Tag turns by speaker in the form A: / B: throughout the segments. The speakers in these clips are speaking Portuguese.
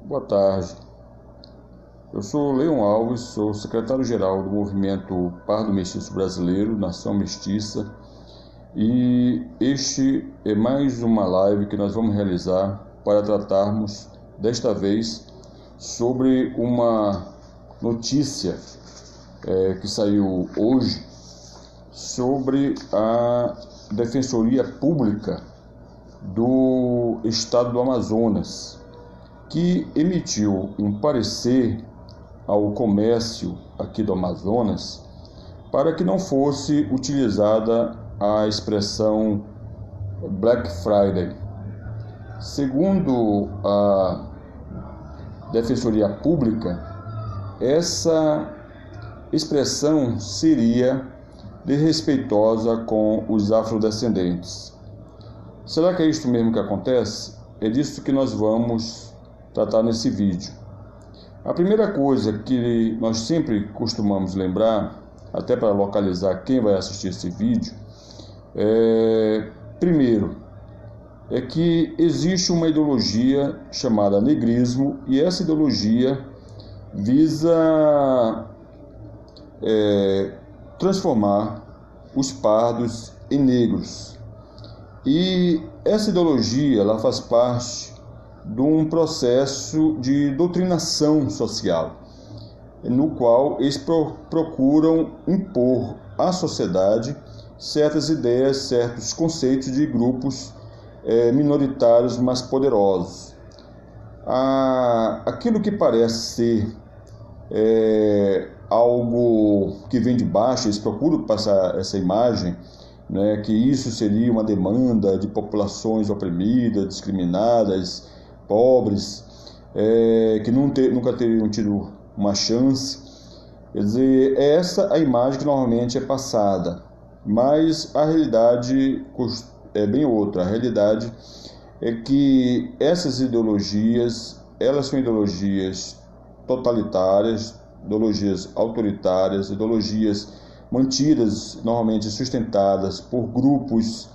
A: Boa tarde. Eu sou Leon Alves, sou secretário-geral do Movimento Pardo Mestiço Brasileiro, Nação Mestiça, e este é mais uma live que nós vamos realizar para tratarmos, desta vez, sobre uma notícia que saiu hoje sobre a Defensoria Pública do Estado do Amazonas, que emitiu um parecer ao comércio aqui do Amazonas para que não fosse utilizada a expressão Black Friday. Segundo a Defensoria Pública, essa expressão seria desrespeitosa com os afrodescendentes. Será que é isso mesmo que acontece? É disso que nós vamos tratar nesse vídeo. A primeira coisa que nós sempre costumamos lembrar, até para localizar quem vai assistir esse vídeo, primeiro, é que existe uma ideologia chamada negrismo, e essa ideologia visa transformar os pardos em negros. E essa ideologia ela faz parte de um processo de doutrinação social, no qual eles procuram impor à sociedade certas ideias, certos conceitos de grupos minoritários mais poderosos. Aquilo que parece ser algo que vem de baixo, eles procuram passar essa imagem, que isso seria uma demanda de populações oprimidas, discriminadas, pobres, que nunca teriam tido uma chance. Quer dizer, é essa a imagem que normalmente é passada, mas a realidade é bem outra. A realidade é que essas ideologias, elas são ideologias totalitárias, ideologias autoritárias, ideologias mantidas, normalmente sustentadas por grupos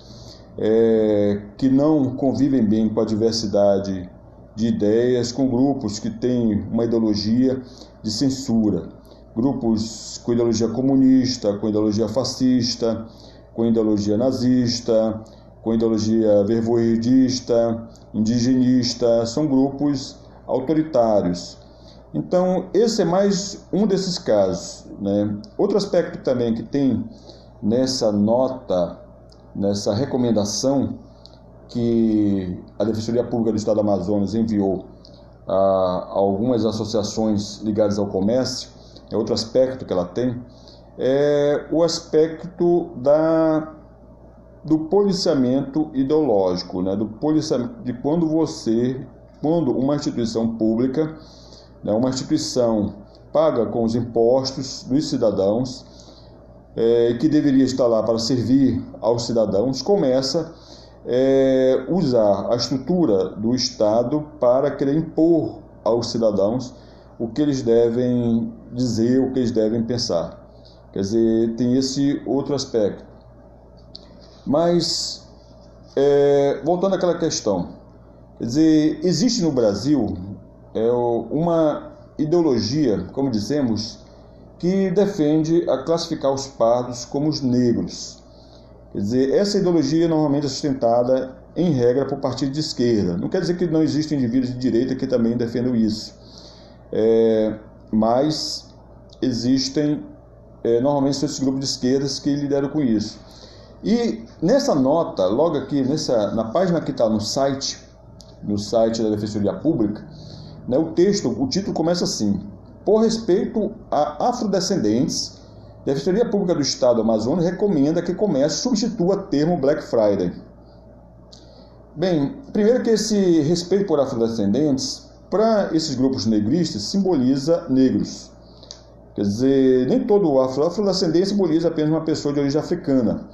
A: que não convivem bem com a diversidade de ideias, com grupos que têm uma ideologia de censura, grupos com ideologia comunista, com ideologia fascista, com ideologia nazista, com ideologia vervoerdista, indigenista, são grupos autoritários. Então, esse é mais um desses casos, Outro aspecto também que tem nessa nota, nessa recomendação que a Defensoria Pública do Estado do Amazonas enviou a algumas associações ligadas ao comércio, outro aspecto que ela tem, é o aspecto do policiamento ideológico, do policiamento de quando uma instituição pública, uma instituição paga com os impostos dos cidadãos, que deveria estar lá para servir aos cidadãos, começa a usar a estrutura do Estado para querer impor aos cidadãos o que eles devem dizer, o que eles devem pensar. Quer dizer, tem esse outro aspecto. Mas, voltando àquela questão, quer dizer, existe no Brasil uma ideologia, como dissemos, que defende a classificar os pardos como os negros. Quer dizer, essa ideologia normalmente é sustentada, em regra, por partido de esquerda. Não quer dizer que não existem indivíduos de direita que também defendam isso. Mas existem, normalmente, esses grupos de esquerdas que lideram com isso. E nessa nota, logo aqui, na página que está no site da Defensoria Pública, o título começa assim: por respeito a afrodescendentes, a Defensoria Pública do Estado do Amazonas recomenda que o comércio substitua o termo Black Friday. Bem, primeiro que esse respeito por afrodescendentes, para esses grupos negristas, simboliza negros. Quer dizer, nem todo afrodescendente simboliza apenas uma pessoa de origem africana.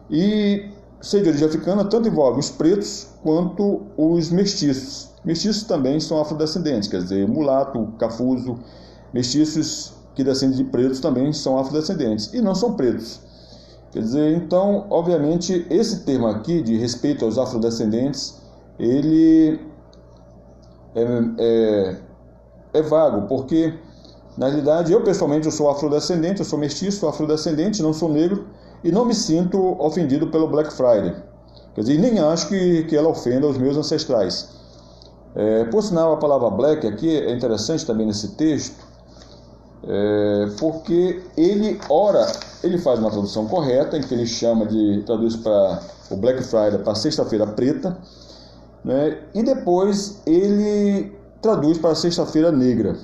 A: E ser de origem africana tanto envolve os pretos quanto os mestiços. Mestiços também são afrodescendentes, quer dizer, mulato, cafuso, mestiços que descendem de pretos também são afrodescendentes e não são pretos. Quer dizer, então, obviamente, esse termo aqui de respeito aos afrodescendentes, ele é vago, porque na realidade eu pessoalmente eu sou afrodescendente, eu sou mestiço, sou afrodescendente, não sou negro e não me sinto ofendido pelo Black Friday. Quer dizer, nem acho que ela ofenda os meus ancestrais. Por sinal, a palavra black aqui é interessante também nesse texto, porque ele faz uma tradução correta, em que ele traduz para o Black Friday para sexta-feira preta, né? E depois ele traduz para sexta-feira negra.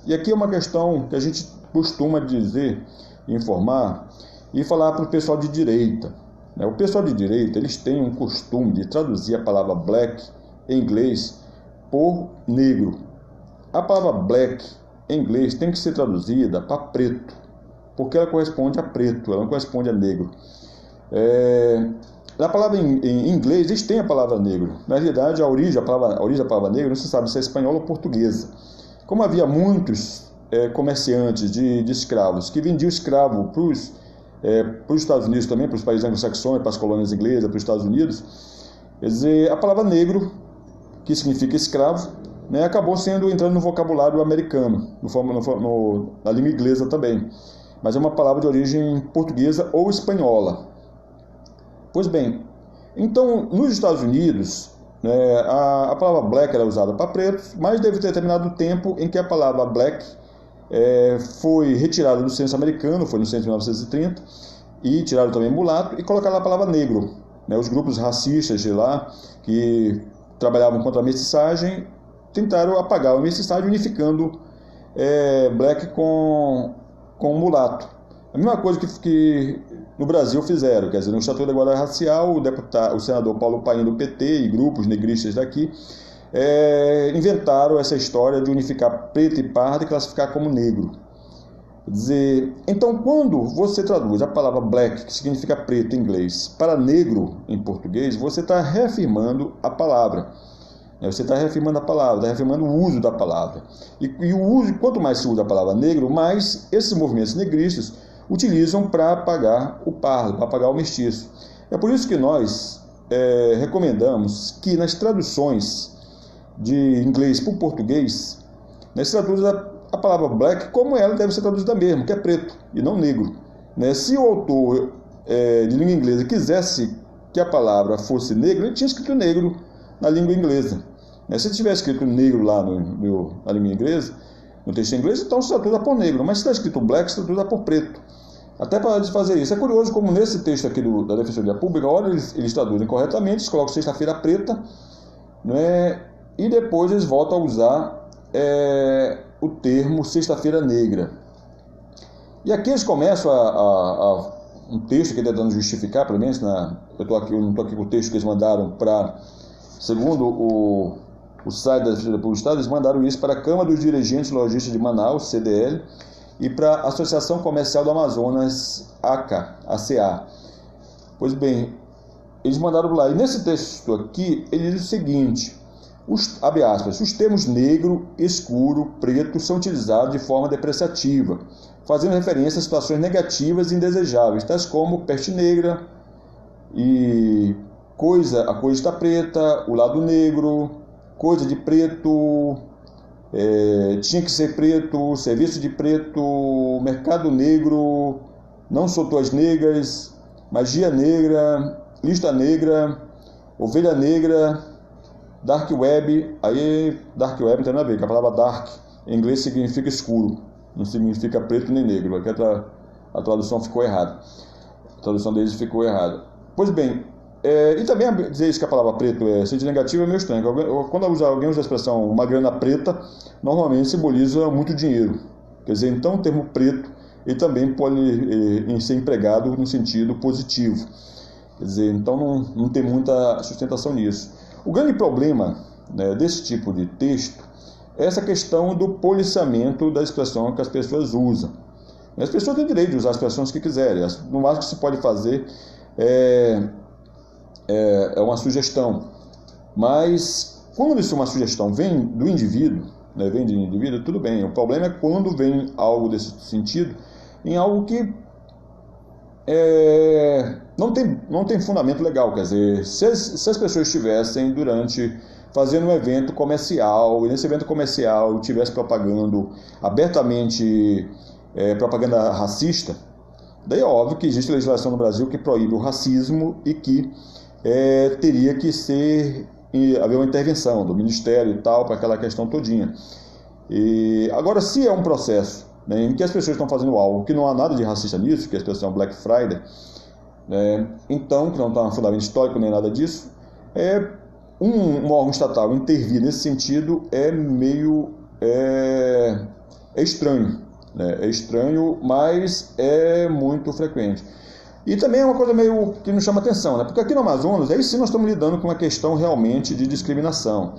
A: E aqui é uma questão que a gente costuma dizer, informar e falar para o pessoal de direita, né? O pessoal de direita, eles têm um costume de traduzir a palavra black em inglês por negro. A palavra black em inglês tem que ser traduzida para preto, porque ela corresponde a preto, ela não corresponde a negro. Na palavra em inglês, eles têm a palavra negro. Na realidade, a origem da palavra negro não se sabe se é espanhola ou portuguesa. Como havia muitos comerciantes de escravos que vendiam escravo para os Estados Unidos também, para os países anglo-saxões, para as colônias inglesas, para os Estados Unidos, quer dizer, a palavra negro, que significa escravo, né, acabou entrando no vocabulário americano, na língua inglesa também. Mas é uma palavra de origem portuguesa ou espanhola. Pois bem, então nos Estados Unidos, né, a palavra black era usada para pretos, mas deve ter terminado o tempo em que a palavra black foi retirada do censo americano, foi no censo de 1930, e tiraram também mulato e colocaram a palavra negro. Né, os grupos racistas de lá, que trabalhavam contra a mestiçagem, tentaram apagar a mestiçagem, unificando black com mulato. A mesma coisa que no Brasil fizeram, quer dizer, no Estatuto da Igualdade Racial, o senador Paulo Paim do PT e grupos negristas daqui inventaram essa história de unificar preto e pardo e classificar como negro. Quer dizer, então quando você traduz a palavra black, que significa preto em inglês, para negro em português, você está reafirmando a palavra. Você está reafirmando a palavra, está reafirmando o uso da palavra. E o uso, quanto mais se usa a palavra negro, mais esses movimentos negristas utilizam para apagar o pardo, para apagar o mestiço. É por isso que nós recomendamos que nas traduções de inglês para o português, se traduza a palavra black como ela deve ser traduzida mesmo, que é preto e não negro. Se o autor de língua inglesa quisesse que a palavra fosse negro, ele tinha escrito negro na língua inglesa. Se ele tivesse escrito negro lá na língua inglesa, no texto inglês, então se traduza por negro, mas se está escrito black, se traduza por preto. Até para fazer isso. É curioso como nesse texto aqui da Defensoria Pública, olha, eles traduzem corretamente, eles colocam sexta-feira preta, né, e depois eles voltam a usar o termo sexta-feira negra. E aqui eles começam um texto que ele está tentando justificar, pelo menos, eu não estou aqui com o texto que eles mandaram para, segundo o site da Defensoria Pública do Estado, eles mandaram isso para a Câmara dos Dirigentes Lojistas de Manaus, CDL, e para a Associação Comercial do Amazonas, ACA. Pois bem, eles mandaram lá. E nesse texto aqui, ele diz o seguinte, abre aspas, os termos negro, escuro, preto são utilizados de forma depreciativa, fazendo referência a situações negativas e indesejáveis, tais como peste negra, e a coisa está preta, o lado negro, coisa de preto, tinha que ser preto, serviço de preto, mercado negro, não soltou as negras, magia negra, lista negra, ovelha negra, dark web. Aí dark web não tem nada a ver, porque a palavra dark em inglês significa escuro, não significa preto nem negro. Aqui a tradução ficou errada, a tradução deles ficou errada. Pois bem, e também dizer isso que a palavra preto é sentido negativo é meio estranho. Quando alguém usa a expressão uma grana preta, normalmente simboliza muito dinheiro. Quer dizer, então o termo preto ele também pode ser empregado no sentido positivo. Quer dizer, então não tem muita sustentação nisso. O grande problema, né, desse tipo de texto é essa questão do policiamento da expressão que as pessoas usam. As pessoas têm direito de usar as expressões que quiserem. No máximo que se pode fazer é uma sugestão, mas quando isso é uma sugestão vem do indivíduo, né, vem de indivíduo, tudo bem. O problema é quando vem algo desse sentido em algo que não tem fundamento legal. Quer dizer, se as pessoas estivessem fazendo um evento comercial, e nesse evento comercial eu estivesse propagando abertamente propaganda racista, daí é óbvio que existe legislação no Brasil que proíbe o racismo e que teria que haver uma intervenção do Ministério e tal para aquela questão todinha. E agora, se é um processo, né, em que as pessoas estão fazendo algo que não há nada de racista nisso, que a expressão Black Friday, então, que não está um fundamento histórico nem nada disso, um órgão estatal intervir nesse sentido é meio estranho, né? É estranho, mas é muito frequente. E também é uma coisa meio que nos chama atenção, né? Porque aqui no Amazonas, aí sim nós estamos lidando com uma questão realmente de discriminação.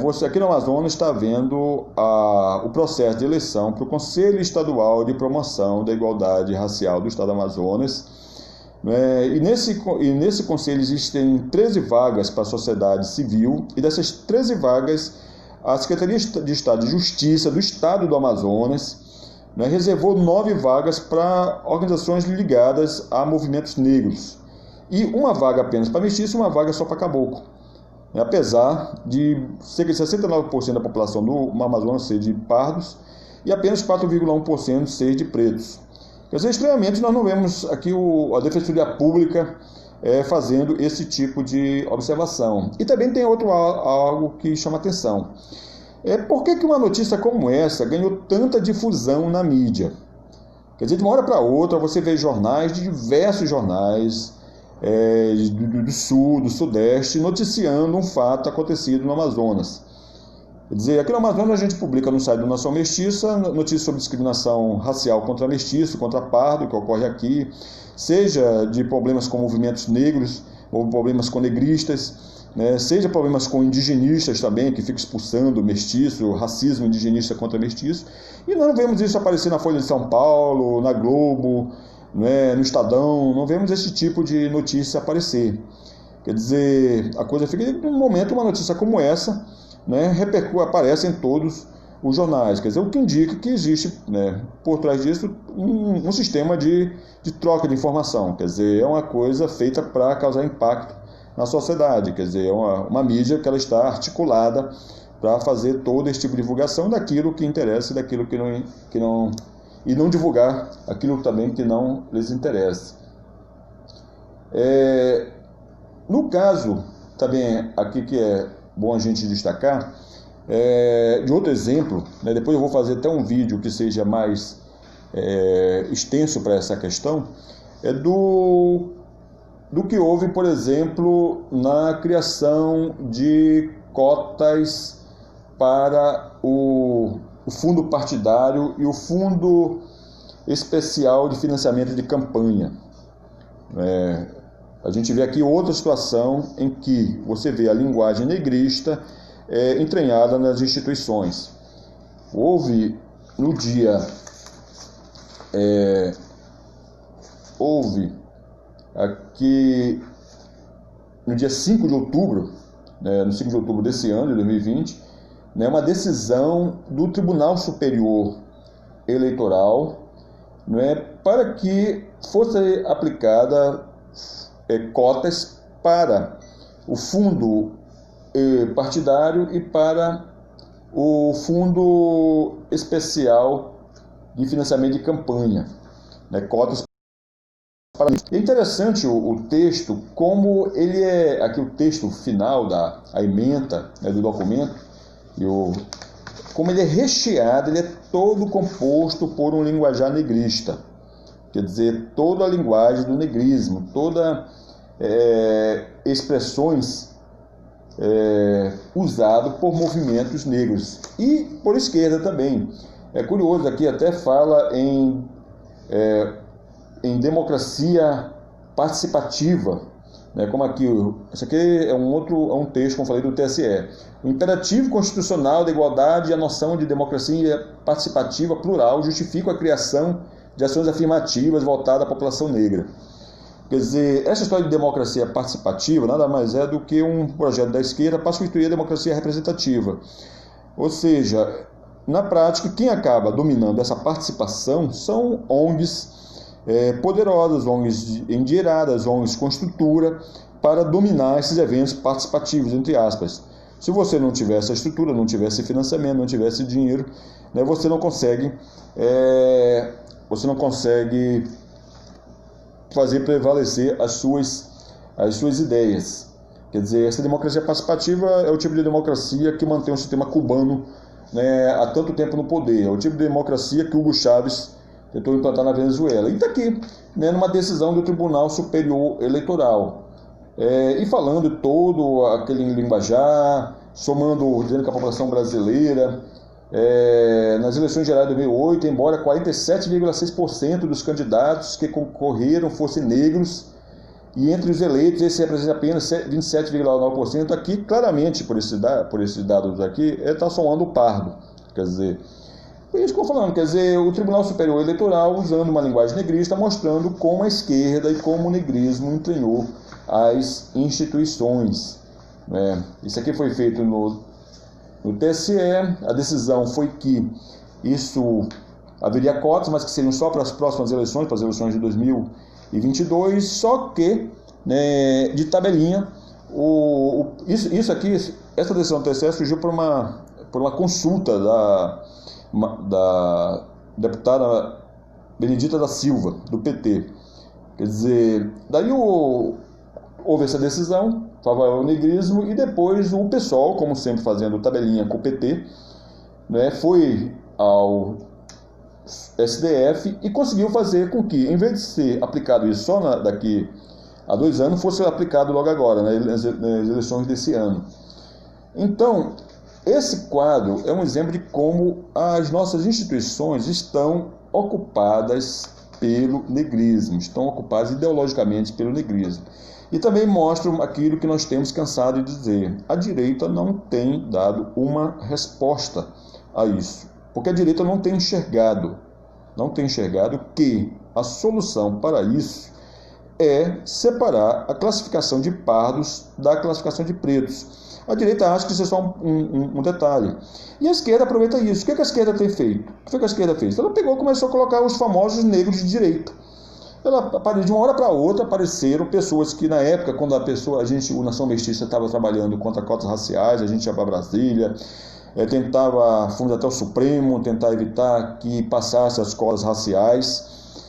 A: Você aqui no Amazonas está vendo o processo de eleição para o Conselho Estadual de Promoção da Igualdade Racial do Estado do Amazonas. E nesse conselho existem 13 vagas para a sociedade civil, e dessas 13 vagas, a Secretaria de Estado de Justiça do Estado do Amazonas reservou 9 vagas para organizações ligadas a movimentos negros, e uma vaga apenas para mestiço e uma vaga só para caboclo. Apesar de cerca de 69% da população do Amazonas ser de pardos e apenas 4,1% ser de pretos. Quer dizer, estranhamente, nós não vemos aqui a Defensoria Pública fazendo esse tipo de observação. E também tem algo que chama atenção. Por que uma notícia como essa ganhou tanta difusão na mídia? Quer dizer, de uma hora para outra, você vê jornais, de diversos jornais do Sul, do Sudeste, noticiando um fato acontecido no Amazonas. Quer dizer, aqui no Amazonas a gente publica no site do Nação Mestiça notícias sobre discriminação racial contra mestiço, contra pardo, que ocorre aqui, seja de problemas com movimentos negros, ou problemas com negristas, seja problemas com indigenistas também, que ficam expulsando mestiço, racismo indigenista contra mestiço. E nós não vemos isso aparecer na Folha de São Paulo, na Globo, no Estadão, não vemos esse tipo de notícia aparecer. Quer dizer, a coisa fica, no momento, uma notícia como essa, aparece em todos os jornais. Quer dizer, o que indica que existe, por trás disso, um sistema de troca de informação. Quer dizer, é uma coisa feita para causar impacto na sociedade. Quer dizer, é uma mídia que ela está articulada para fazer todo esse tipo de divulgação daquilo que interessa e daquilo que não e não divulgar aquilo também que não lhes interessa. No caso, também aqui que é bom a gente destacar, de outro exemplo, depois eu vou fazer até um vídeo que seja mais extenso para essa questão, do que houve, por exemplo, na criação de cotas para o fundo partidário e o fundo especial de financiamento de campanha. A gente vê aqui outra situação em que você vê a linguagem negrista entranhada nas instituições. Houve aqui no dia 5 de outubro, no 5 de outubro desse ano, de 2020, uma decisão do Tribunal Superior Eleitoral para que fosse aplicada cotas para o fundo partidário e para o fundo especial de financiamento de campanha, cotas. É interessante o texto, como ele aqui o texto final a ementa do documento, como ele é recheado, ele é todo composto por um linguajar negrista. Quer dizer, toda a linguagem do negrismo, toda expressões usadas por movimentos negros e por esquerda também. É curioso, aqui até fala em democracia participativa, como aqui, isso aqui é um texto, como falei, do TSE. O imperativo constitucional da igualdade e a noção de democracia participativa plural justificam a criação de ações afirmativas voltadas à população negra. Quer dizer, essa história de democracia participativa nada mais é do que um projeto da esquerda para substituir a democracia representativa. Ou seja, na prática, quem acaba dominando essa participação são ONGs poderosas, ONGs endinheiradas, ONGs com estrutura para dominar esses eventos participativos, entre aspas. Se você não tiver essa estrutura, não tiver esse financiamento, não tiver esse dinheiro, né, você não consegue fazer prevalecer as suas ideias. Quer dizer, essa democracia participativa é o tipo de democracia que mantém o sistema cubano, né, há tanto tempo no poder. É o tipo de democracia que Hugo Chávez tentou implantar na Venezuela. E está aqui, né, numa decisão do Tribunal Superior Eleitoral. E falando todo aquele linguajar, somando, dizendo que a população brasileira, nas eleições gerais de 2008, embora 47,6% dos candidatos que concorreram fossem negros, e entre os eleitos esse representa apenas 27,9%, aqui claramente, por esses dados aqui, está somando o pardo. Quer dizer, é isso que eu estou falando, quer dizer, o Tribunal Superior Eleitoral, usando uma linguagem negrista, mostrando como a esquerda e como o negrismo entranhou as instituições. Isso aqui foi feito no TSE, a decisão foi que isso haveria cotas, mas que seriam só para as próximas eleições, para as eleições de 2022, só que, né, de tabelinha, essa decisão do TSE surgiu por uma consulta da deputada Benedita da Silva, do PT. Quer dizer, daí houve essa decisão, favorável ao negrismo, e depois o PSOL, como sempre fazendo tabelinha com o PT, né, foi ao STF e conseguiu fazer com que, em vez de ser aplicado isso só daqui a 2 anos, fosse aplicado logo agora, né, nas eleições desse ano. Então, esse quadro é um exemplo de como as nossas instituições estão ocupadas pelo negrismo, estão ocupadas ideologicamente pelo negrismo. E também mostram aquilo que nós temos cansado de dizer: a direita não tem dado uma resposta a isso, porque a direita não tem enxergado que a solução para isso é separar a classificação de pardos da classificação de pretos. A direita acha que isso é só um detalhe. E a esquerda aproveita isso. O que a esquerda tem feito? O que a esquerda fez? Ela pegou e começou a colocar os famosos negros de direita. De uma hora para outra apareceram pessoas que, na época, quando o Nação Mestiça estava trabalhando contra cotas raciais, a gente ia para Brasília, fomos até o Supremo, tentar evitar que passasse as cotas raciais.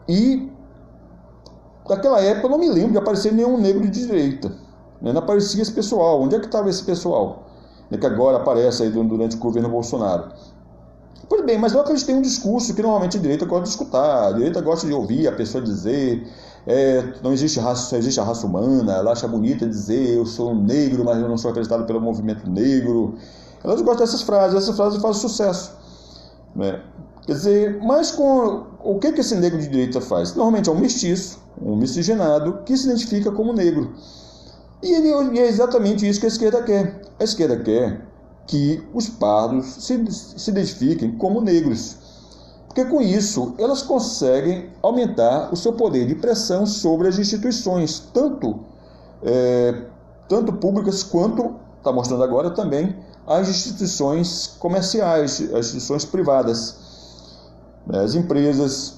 A: E naquela época eu não me lembro de aparecer nenhum negro de direita. Não aparecia esse pessoal. Onde é que estava esse pessoal? Que agora aparece aí durante o governo Bolsonaro. Pois bem, mas eu acreditei em um discurso que normalmente a direita gosta de escutar. A direita gosta de ouvir a pessoa dizer não existe raça, só existe a raça humana. Ela acha bonita dizer eu sou um negro, mas eu não sou acreditado pelo movimento negro. Elas gostam dessas frases fazem sucesso. Né? Quer dizer, mas o que esse negro de direita faz? Normalmente é um mestiço, um miscigenado, que se identifica como negro. E é exatamente isso que a esquerda quer. A esquerda quer que os pardos se identifiquem como negros. Porque com isso elas conseguem aumentar o seu poder de pressão sobre as instituições, tanto públicas quanto, está mostrando agora também, as instituições comerciais, as instituições privadas, as empresas.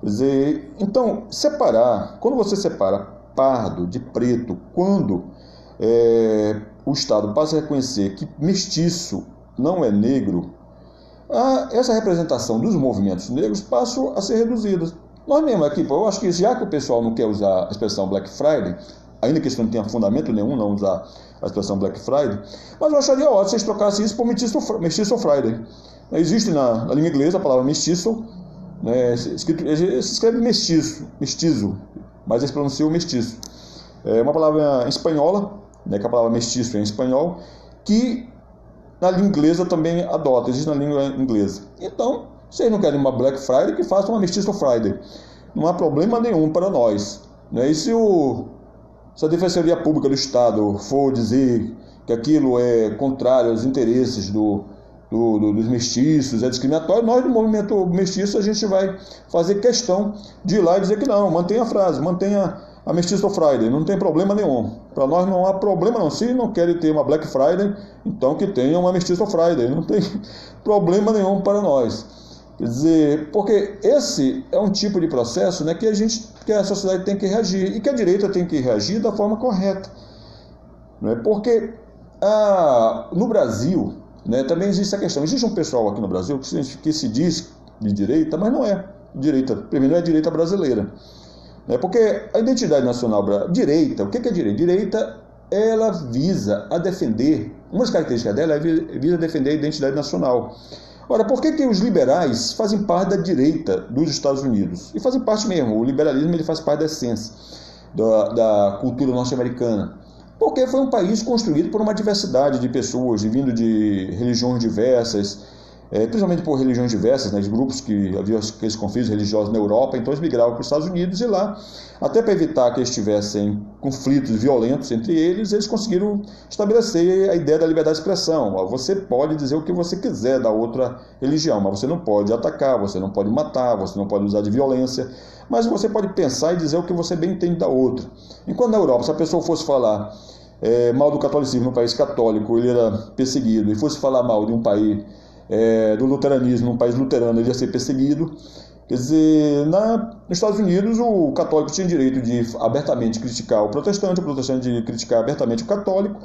A: Quer dizer, então, quando você separa pardo de preto, quando o Estado passa a reconhecer que mestiço não é negro, essa representação dos movimentos negros passa a ser reduzida. Nós mesmo aqui, eu acho que já que o pessoal não quer usar a expressão Black Friday, ainda que isso não tenha fundamento nenhum não usar a expressão Black Friday, mas eu acharia ótimo se eles trocassem isso por Mestiço Friday. Existe na língua inglesa a palavra mestiço, né, se escreve mestizo, mas eles pronunciam mestiço. É uma palavra espanhola, né, que a palavra mestiço é em espanhol, que na língua inglesa também adota, existe na língua inglesa. Então, se eles não querem uma Black Friday, que façam uma Mestiço Friday. Não há problema nenhum para nós. Né? E se a Defensoria Pública do Estado for dizer que aquilo é contrário aos interesses dos mestiços, é discriminatório, nós do movimento mestiço a gente vai fazer questão de ir lá e dizer que não, mantenha a frase, mantenha a Mestiço Friday, não tem problema nenhum. Para nós não há problema não. Se não querem ter uma Black Friday, então que tenha uma Mestiço Friday, não tem problema nenhum para nós. Quer dizer, porque esse é um tipo de processo, né, que a sociedade tem que reagir e que a direita tem que reagir da forma correta. não é? Porque no Brasil, né, também existe a questão. Existe um pessoal aqui no Brasil que se diz de direita, mas não é direita. Primeiro, não é direita brasileira. Né? Porque a identidade nacional direita, o que é direita? Direita, ela visa a defender, uma das características dela é visa defender a identidade nacional. Ora, por que os liberais fazem parte da direita dos Estados Unidos? E fazem parte mesmo, o liberalismo ele faz parte da essência da cultura norte-americana. Porque foi um país construído por uma diversidade de pessoas, vindo de religiões diversas, principalmente por religiões diversas, né, grupos que haviam aqueles conflitos religiosos na Europa, então eles migravam para os Estados Unidos e lá, até para evitar que eles tivessem conflitos violentos entre eles, eles conseguiram estabelecer a ideia da liberdade de expressão. Você pode dizer o que você quiser da outra religião, mas você não pode atacar, você não pode matar, você não pode usar de violência, mas você pode pensar e dizer o que você bem entende da outra. Enquanto na Europa, se a pessoa fosse falar mal do catolicismo no país católico, ele era perseguido, e fosse falar mal de um país do luteranismo, num país luterano, ele ia ser perseguido. Quer dizer, nos Estados Unidos, o católico tinha direito de abertamente criticar o protestante de criticar abertamente o católico,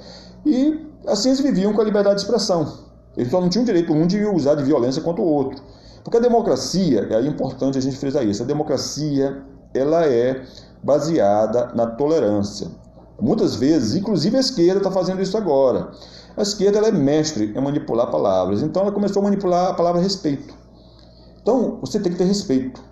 A: e assim eles viviam com a liberdade de expressão. Eles só não tinham direito um de usar de violência contra o outro. Porque a democracia, é importante a gente frisar isso, a democracia ela é baseada na tolerância. Muitas vezes, inclusive a esquerda está fazendo isso agora. A esquerda ela é mestre em manipular palavras, então ela começou a manipular a palavra respeito. Então, você tem que ter respeito,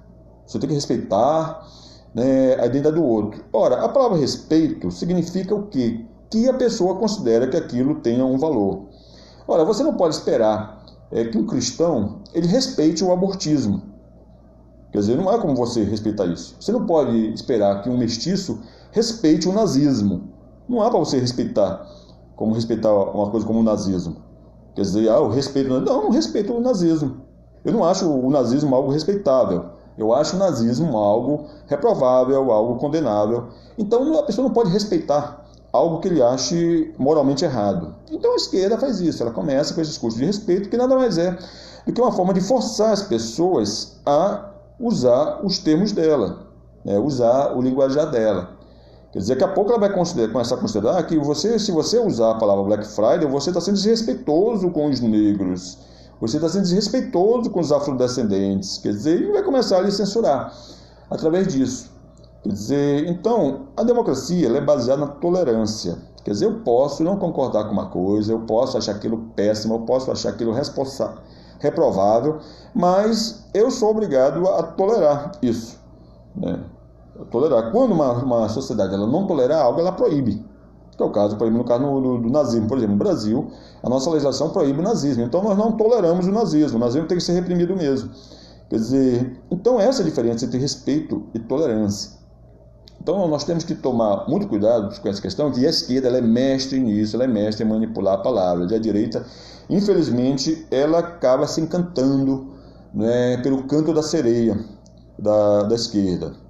A: você tem que respeitar, né, a identidade do outro. Ora, a palavra respeito significa o quê? Que a pessoa considera que aquilo tenha um valor. Ora, você não pode esperar que um cristão ele respeite o abortismo. Quer dizer, não há como você respeitar isso. Você não pode esperar que um mestiço respeite o nazismo. Não há para você respeitar, como respeitar uma coisa como o nazismo. Quer dizer, eu respeito... Não respeito o nazismo. Eu não acho o nazismo algo respeitável. Eu acho o nazismo algo reprovável, algo condenável. Então a pessoa não pode respeitar algo que ele ache moralmente errado. Então a esquerda faz isso. Ela começa com esse discurso de respeito, que nada mais é do que uma forma de forçar as pessoas a usar os termos dela, né? Usar o linguajar dela. Quer dizer, daqui a pouco ela vai começar a considerar que se você usar a palavra Black Friday, você está sendo desrespeitoso com os negros, você está sendo desrespeitoso com os afrodescendentes. Quer dizer, e vai começar a lhe censurar através disso. Quer dizer, então, a democracia ela é baseada na tolerância. Quer dizer, eu posso não concordar com uma coisa, eu posso achar aquilo péssimo, eu posso achar aquilo reprovável, mas eu sou obrigado a tolerar isso, né? Tolerar. Quando uma sociedade ela não tolerar algo, ela proíbe. Que é o caso, por exemplo, no caso do nazismo. Por exemplo, no Brasil, a nossa legislação proíbe o nazismo. Então, nós não toleramos o nazismo. O nazismo tem que ser reprimido mesmo. Quer dizer, então essa é a diferença entre respeito e tolerância. Então, nós temos que tomar muito cuidado com essa questão, que a esquerda ela é mestre nisso, ela é mestre em manipular palavras. E a direita, infelizmente, ela acaba se encantando, né, pelo canto da sereia da esquerda.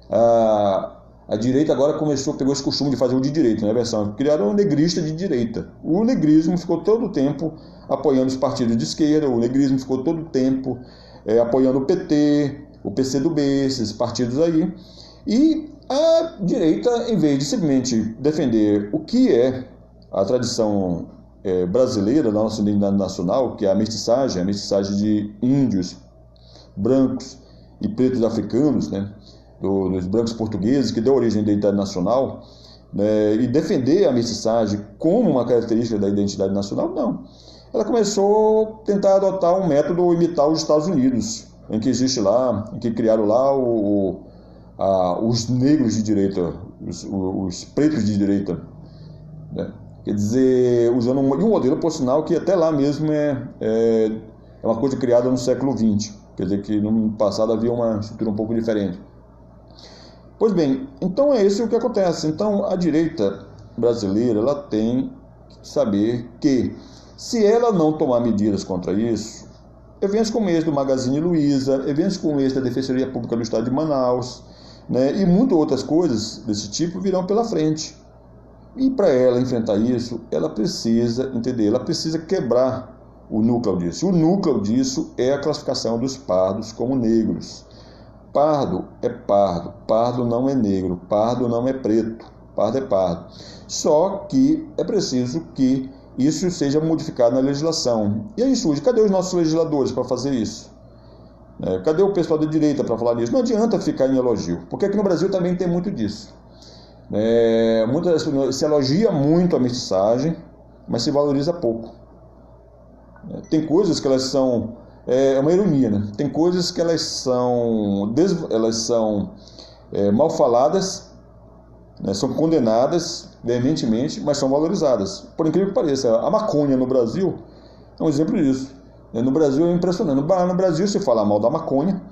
A: A direita agora pegou esse costume de fazer o de direita, né, versão. Criaram um negrista de direita. O negrismo ficou todo o tempo apoiando os partidos de esquerda, o negrismo ficou todo o tempo apoiando o PT, o PCdoB, esses partidos aí. E a direita, em vez de simplesmente defender o que é a tradição brasileira, da nossa identidade nacional, que é a mestiçagem de índios, brancos e pretos africanos, né, dos brancos portugueses, que deu origem à identidade nacional, né, e defender a mestiçagem como uma característica da identidade nacional, não. Ela começou a tentar adotar um método imitar os Estados Unidos, em que existe lá, em que criaram lá os negros de direita, os pretos de direita, né? Quer dizer, usando um modelo, por sinal, que até lá mesmo é uma coisa criada no século XX, quer dizer que no passado havia uma estrutura um pouco diferente. Pois bem, então é isso o que acontece. Então a direita brasileira ela tem que saber que, se ela não tomar medidas contra isso, eventos como esse do Magazine Luiza, eventos como esse da Defensoria Pública do Estado de Manaus, né, e muitas outras coisas desse tipo virão pela frente. E para ela enfrentar isso, ela precisa entender, ela precisa quebrar o núcleo disso. O núcleo disso é a classificação dos pardos como negros. Pardo é pardo, pardo não é negro, pardo não é preto. pardo é pardo. Só que é preciso que isso seja modificado na legislação. E aí surge, cadê os nossos legisladores para fazer isso? Cadê o pessoal da direita para falar disso? Não adianta ficar em elogio, porque aqui no Brasil também tem muito disso. Se elogia muito a mestiçagem, mas se valoriza pouco. Tem coisas que elas são... É uma ironia, né? Tem coisas que elas são mal faladas, né? São condenadas veementemente, mas são valorizadas. Por incrível que pareça, a maconha no Brasil é um exemplo disso. No Brasil é impressionante. No Brasil se fala mal da maconha,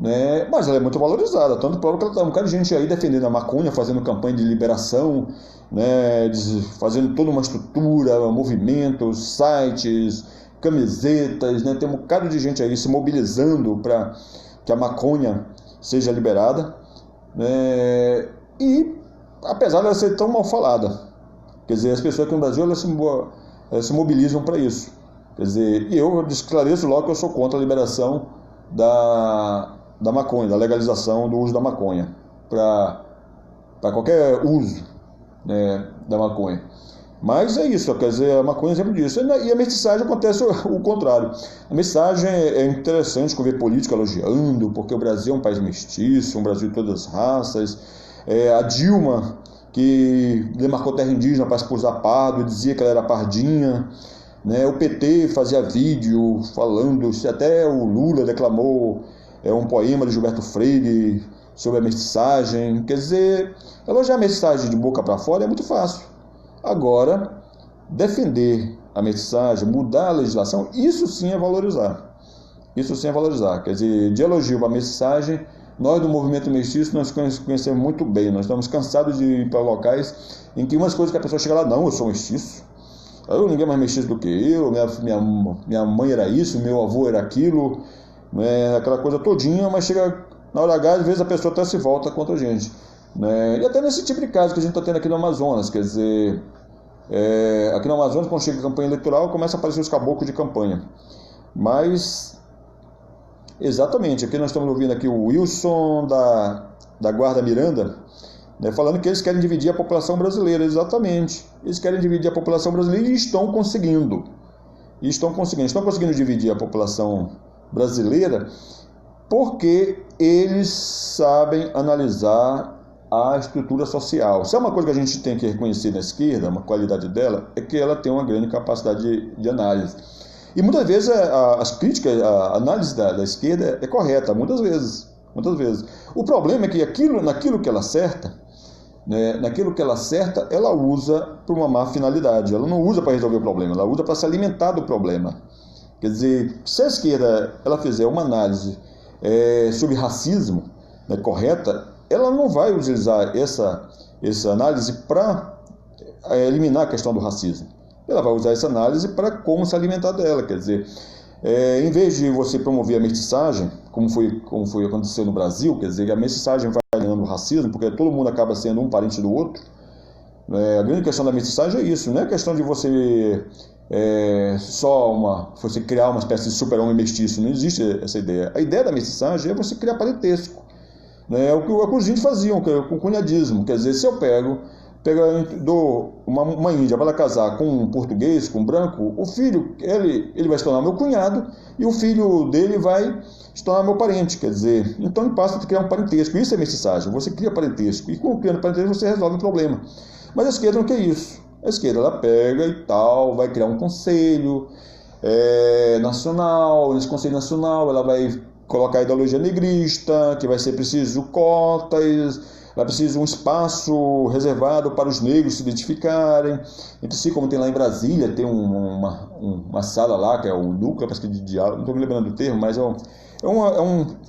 A: né? Mas ela é muito valorizada, tanto próprio que ela tá um bocado de gente aí defendendo a maconha, fazendo campanha de liberação, né? Fazendo toda uma estrutura, movimentos, sites, camisetas, né? Tem um bocado de gente aí se mobilizando para que a maconha seja liberada, né? E apesar dela ser tão mal falada, quer dizer, as pessoas aqui no Brasil elas se mobilizam para isso. Quer dizer, e eu esclareço logo que eu sou contra a liberação da maconha, da legalização do uso da maconha, para qualquer uso, né, da maconha. Mas é isso, quer dizer, a maconha é exemplo disso. E a mestiçagem acontece o contrário. A mestiçagem é interessante ver política elogiando, porque o Brasil é um país mestiço, um Brasil de todas as raças. A Dilma, que demarcou terra indígena para expulsar pardo, dizia que ela era pardinha. Né? O PT fazia vídeo falando, até o Lula declamou um poema de Gilberto Freire sobre a mestiçagem. Quer dizer, elogiar a mestiçagem de boca para fora é muito fácil. Agora, defender a mestiçagem, mudar a legislação, isso sim é valorizar. Isso sim é valorizar. Quer dizer, de elogio para a mestiçagem, nós do movimento mestiço, nós conhecemos muito bem. Nós estamos cansados de ir para locais em que umas coisas que a pessoa chega lá, não, eu sou mestiço. Ninguém mais mestiço do que eu, minha mãe era isso, meu avô era aquilo, né, aquela coisa todinha, mas chega na hora H, às vezes a pessoa até se volta contra a gente. Né? E até nesse tipo de caso que a gente está tendo aqui no Amazonas, quer dizer, aqui no Amazonas, quando chega a campanha eleitoral, começa a aparecer os caboclos de campanha. Mas, exatamente, aqui nós estamos ouvindo aqui o Wilson da Guarda Miranda, né, falando que eles querem dividir a população brasileira, exatamente. Eles querem dividir a população brasileira e estão conseguindo. Estão conseguindo dividir a população brasileira porque eles sabem analisar a estrutura social. Se é uma coisa que a gente tem que reconhecer na esquerda, uma qualidade dela, é que ela tem uma grande capacidade de análise. E muitas vezes as críticas, a análise da esquerda é correta, muitas vezes. O problema é que naquilo que ela acerta, né, ela usa para uma má finalidade. Ela não usa para resolver o problema, ela usa para se alimentar do problema. Quer dizer, se a esquerda ela fizer uma análise sobre racismo, né, correta, ela não vai utilizar essa análise para eliminar a questão do racismo. Ela vai usar essa análise para como se alimentar dela. Quer dizer, em vez de você promover a mestiçagem, como foi acontecer no Brasil, quer dizer, a mestiçagem vai eliminando o racismo, porque todo mundo acaba sendo um parente do outro. A grande questão da mestiçagem é isso, não é questão de você você criar uma espécie de super-homem mestiço, não existe essa ideia. A ideia da mestiçagem é você criar parentesco. É o que os índios faziam, com o cunhadismo. Quer dizer, se eu dou uma índia para ela casar com um português, com um branco, o filho, ele vai se tornar meu cunhado e o filho dele vai se tornar meu parente. Quer dizer, então ele passa a criar um parentesco. Isso é mestiçagem, você cria parentesco. E com criando parentesco você resolve o problema. Mas a esquerda não quer isso. A esquerda ela pega e tal, vai criar um conselho nacional. Nesse conselho nacional ela vai colocar a ideologia negrista, que vai ser preciso cotas, vai preciso um espaço reservado para os negros se identificarem entre si, como tem lá em Brasília, tem uma sala lá, que é o núcleo, parece que de diálogo, não estou me lembrando do termo, mas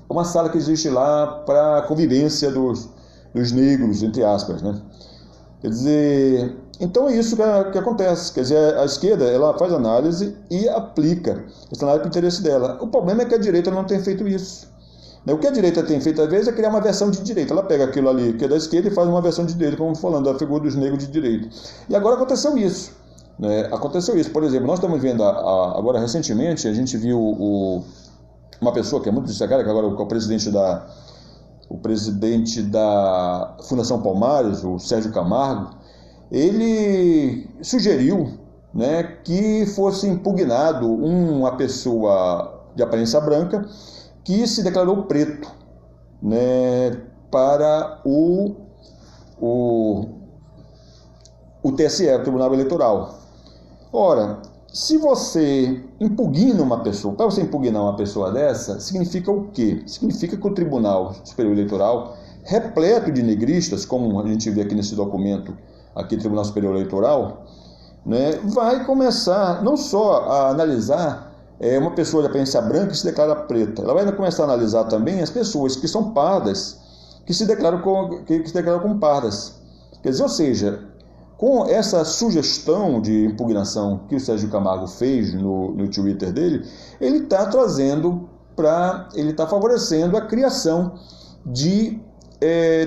A: uma sala que existe lá para a convivência dos negros, entre aspas, né? Quer dizer, então é isso que acontece. Quer dizer, a esquerda ela faz análise e aplica essa análise para o interesse dela. O problema é que a direita não tem feito isso. O que a direita tem feito às vezes é criar uma versão de direita. Ela pega aquilo ali que é da esquerda e faz uma versão de direita, como falando da figura dos negros de direita. E agora aconteceu isso. Aconteceu isso. Por exemplo, nós estamos vendo agora recentemente, a gente viu uma pessoa que é muito destacada, que agora é o presidente o presidente da Fundação Palmares, o Sérgio Camargo, ele sugeriu, né, que fosse impugnado uma pessoa de aparência branca que se declarou preto, né, para o TSE, o Tribunal Eleitoral. Ora, se você impugna uma pessoa, para você impugnar uma pessoa dessa, significa o quê? Significa que o Tribunal Superior Eleitoral, repleto de negristas, como a gente vê aqui nesse documento, aqui Tribunal Superior Eleitoral, né, vai começar não só a analisar uma pessoa de aparência branca que se declara preta, ela vai começar a analisar também as pessoas que são pardas, que se declaram como pardas. Quer dizer, ou seja, com essa sugestão de impugnação que o Sérgio Camargo fez no Twitter dele, ele está favorecendo a criação de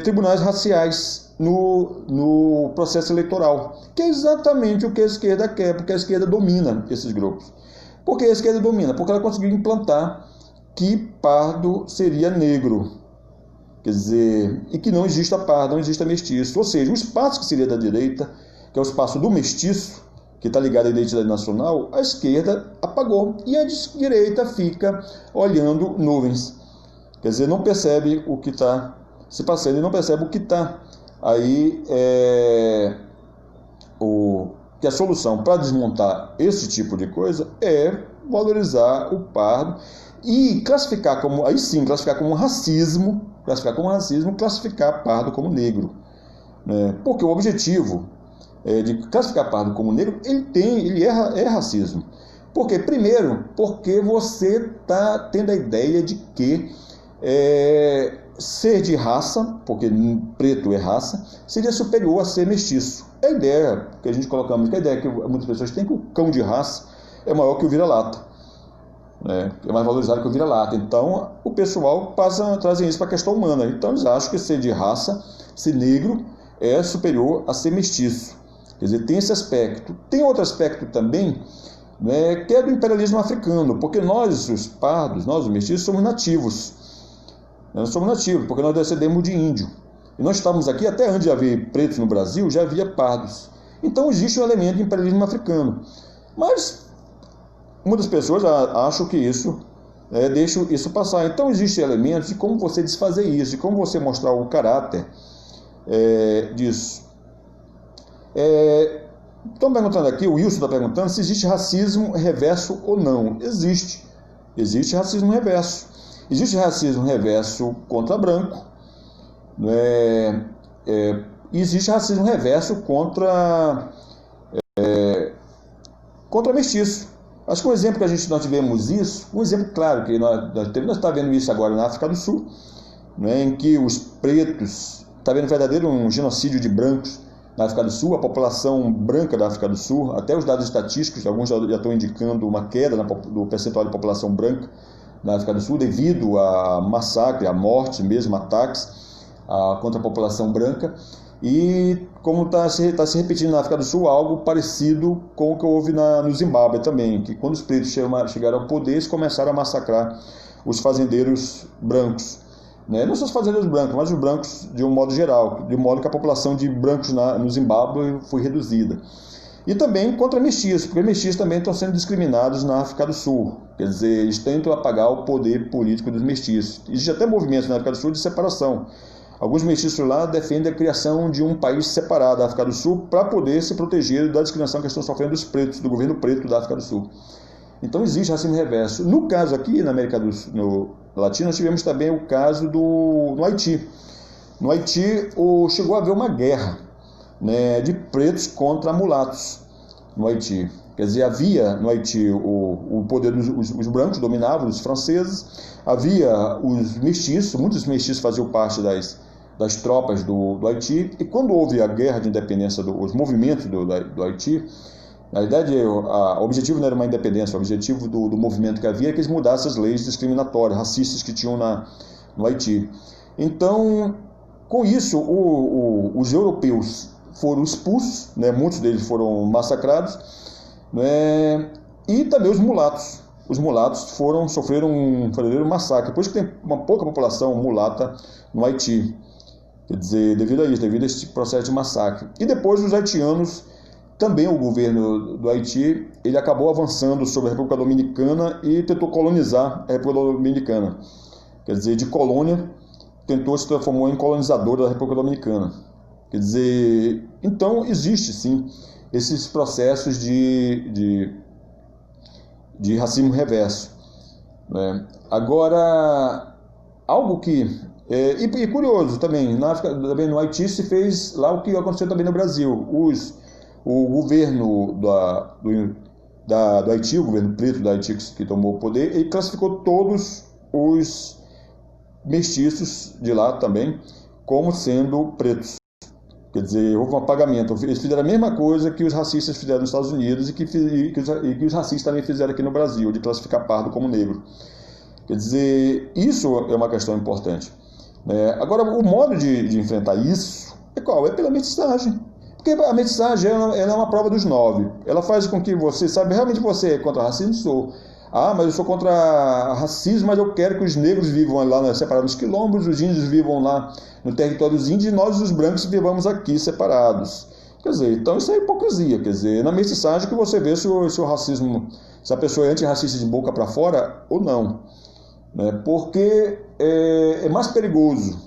A: tribunais raciais no processo eleitoral, que é exatamente o que a esquerda quer, porque a esquerda domina esses grupos. Por que a esquerda domina? Porque ela conseguiu implantar que pardo seria negro. Quer dizer, e que não exista pardo, não exista mestiço. Ou seja, o espaço que seria da direita, que é o espaço do mestiço, que está ligado à identidade nacional, a esquerda apagou. E a direita fica olhando nuvens. Quer dizer, não percebe o que está se passando e não percebe o que está aí. Que a solução para desmontar esse tipo de coisa é valorizar o pardo e classificar como racismo, classificar pardo como negro, né? Porque o objetivo de classificar pardo como negro, é racismo. Por quê? Primeiro, porque você está tendo a ideia de que ser de raça, porque preto é raça, seria superior a ser mestiço. É a ideia que a gente colocamos, a ideia que muitas pessoas têm, que o cão de raça é maior que o vira-lata, né? É mais valorizado que o vira-lata. Então, o pessoal trazem isso para a questão humana. Então, eles acham que ser de raça, ser negro, é superior a ser mestiço. Quer dizer, tem esse aspecto. Tem outro aspecto também, né, que é do imperialismo africano, porque nós, os pardos, nós, os mestiços, somos nativos. Nós somos nativos, porque nós descendemos de índio. E nós estávamos aqui, até antes de haver pretos no Brasil, já havia pardos. Então existe um elemento de imperialismo africano. Mas muitas pessoas acham que deixam isso passar. Então existem elementos de como você desfazer isso, de como você mostrar o caráter disso. Estão perguntando aqui, o Wilson está perguntando se existe racismo reverso ou não. Existe. Existe racismo reverso. Existe racismo reverso contra branco, né? Existe racismo reverso contra mestiço. Acho que um exemplo que nós tivemos isso, um exemplo claro que nós estamos vendo isso agora na África do Sul, né, em que os pretos, está vendo verdadeiro um genocídio de brancos na África do Sul, a população branca da África do Sul, até os dados estatísticos, alguns já estão indicando uma queda do percentual de população branca na África do Sul, devido a massacre, a morte mesmo, ataques contra a população branca. E como está se repetindo na África do Sul, algo parecido com o que houve no Zimbábue também, que quando os pretos chegaram ao poder, eles começaram a massacrar os fazendeiros brancos, né? Não só os fazendeiros brancos, mas os brancos de um modo geral, de modo que a população de brancos no Zimbábue foi reduzida. E também contra mestiços, porque mestiços também estão sendo discriminados na África do Sul. Quer dizer, eles tentam apagar o poder político dos mestiços. Existe até movimentos na África do Sul de separação. Alguns mestiços lá defendem a criação de um país separado da África do Sul para poder se proteger da discriminação que estão sofrendo os pretos, do governo preto da África do Sul. Então existe racismo reverso. No caso aqui, na América Latina, nós tivemos também o caso no Haiti. No Haiti chegou a haver uma guerra, né, de pretos contra mulatos no Haiti. Quer dizer, havia no Haiti o poder os brancos dominavam, os franceses, havia os mestiços, muitos mestiços faziam parte das tropas do Haiti, e quando houve a guerra de independência, os movimentos do Haiti, na verdade, o objetivo não era uma independência, o objetivo do movimento que havia é que eles mudassem as leis discriminatórias, racistas que tinham no Haiti. Então, com isso, os europeus foram expulsos, né, muitos deles foram massacrados, né, e também os mulatos. os mulatos sofreram um verdadeiro massacre. Por isso que tem uma pouca população mulata no Haiti. Quer dizer, devido a isso, devido a esse processo de massacre. E depois os haitianos, também o governo do Haiti, ele acabou avançando sobre a República Dominicana e tentou colonizar a República Dominicana. Quer dizer, de colônia, se transformou em colonizador da República Dominicana. Quer dizer, então existe sim esses processos de racismo reverso, né? Agora, algo que... E curioso também, também no Haiti se fez lá o que aconteceu também no Brasil. O governo do Haiti, o governo preto do Haiti que tomou o poder, ele classificou todos os mestiços de lá também como sendo pretos. Quer dizer, houve um apagamento. Eles fizeram a mesma coisa que os racistas fizeram nos Estados Unidos e que os racistas também fizeram aqui no Brasil, de classificar pardo como negro. Quer dizer, isso é uma questão importante. Agora, o modo de enfrentar isso é qual? É pela mestiçagem. Porque a mestiçagem ela é uma prova dos 9. Ela faz com que você, sabe, realmente você é contra o racismo? Sou. Mas eu sou contra racismo, mas eu quero que os negros vivam lá separados nos quilombos, os índios vivam lá no território dos índios e nós, os brancos, vivamos aqui separados. Quer dizer, então isso é hipocrisia. Quer dizer, na mestiçagem que você vê se o racismo, se a pessoa é antirracista de boca para fora ou não. Porque é mais perigoso.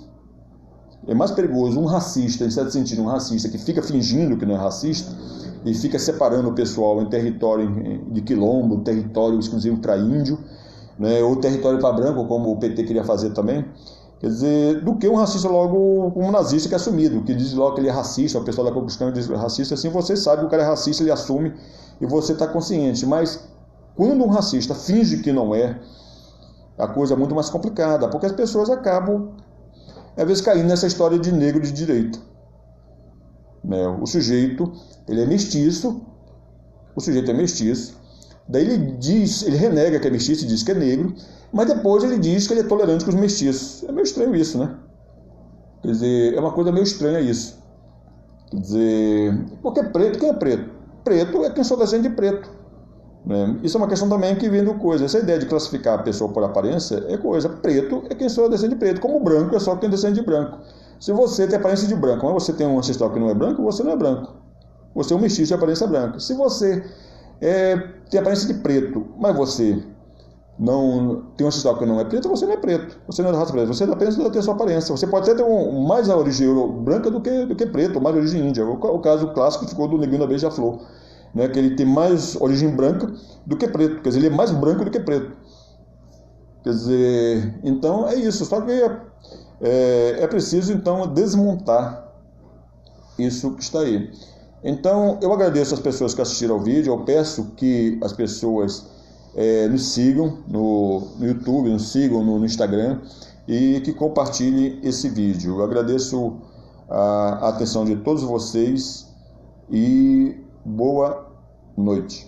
A: É mais perigoso um racista, em certo sentido, um racista que fica fingindo que não é racista e fica separando o pessoal em território de quilombo, território exclusivo para índio, ou território para branco, como o PT queria fazer também, quer dizer, do que um racista logo, um nazista que é assumido, que diz logo que ele é racista, o pessoal da Ku Klux Klan diz racista, assim você sabe que o cara é racista, ele assume e você está consciente, mas quando um racista finge que não é, a coisa é muito mais complicada, porque as pessoas acabam, às vezes, caindo nessa história de negro de direita. O sujeito, ele é mestiço, daí ele renega que é mestiço e diz que é negro, mas depois ele diz que ele é tolerante com os mestiços. É meio estranho isso, né? Quer dizer, é uma coisa meio estranha isso. Quer dizer, porque preto, quem é preto? Preto é quem só descende de preto. Isso é uma questão também que vem do coisa. Essa ideia de classificar a pessoa por aparência é coisa. Preto é quem só descende de preto, como branco é só quem descende de branco. Se você tem aparência de branco, mas você tem um ancestral que não é branco, você não é branco. Você é um mestiço de aparência branca. Se você tem aparência de preto, mas você não tem um ancestral que não é preto, você não é preto. Você não é da raça preta, você apenas tem a sua aparência. Você pode até ter mais a origem branca do que preto, ou mais a origem índia. O caso clássico ficou do Neguinho da Beija-Flor. Que ele tem mais origem branca do que preto, quer dizer, ele é mais branco do que preto. Quer dizer, então é isso, só que é preciso então desmontar isso que está aí. Então eu agradeço as pessoas que assistiram ao vídeo, eu peço que as pessoas nos sigam no YouTube, nos sigam no Instagram e que compartilhem esse vídeo. Eu agradeço a atenção de todos vocês e boa noite.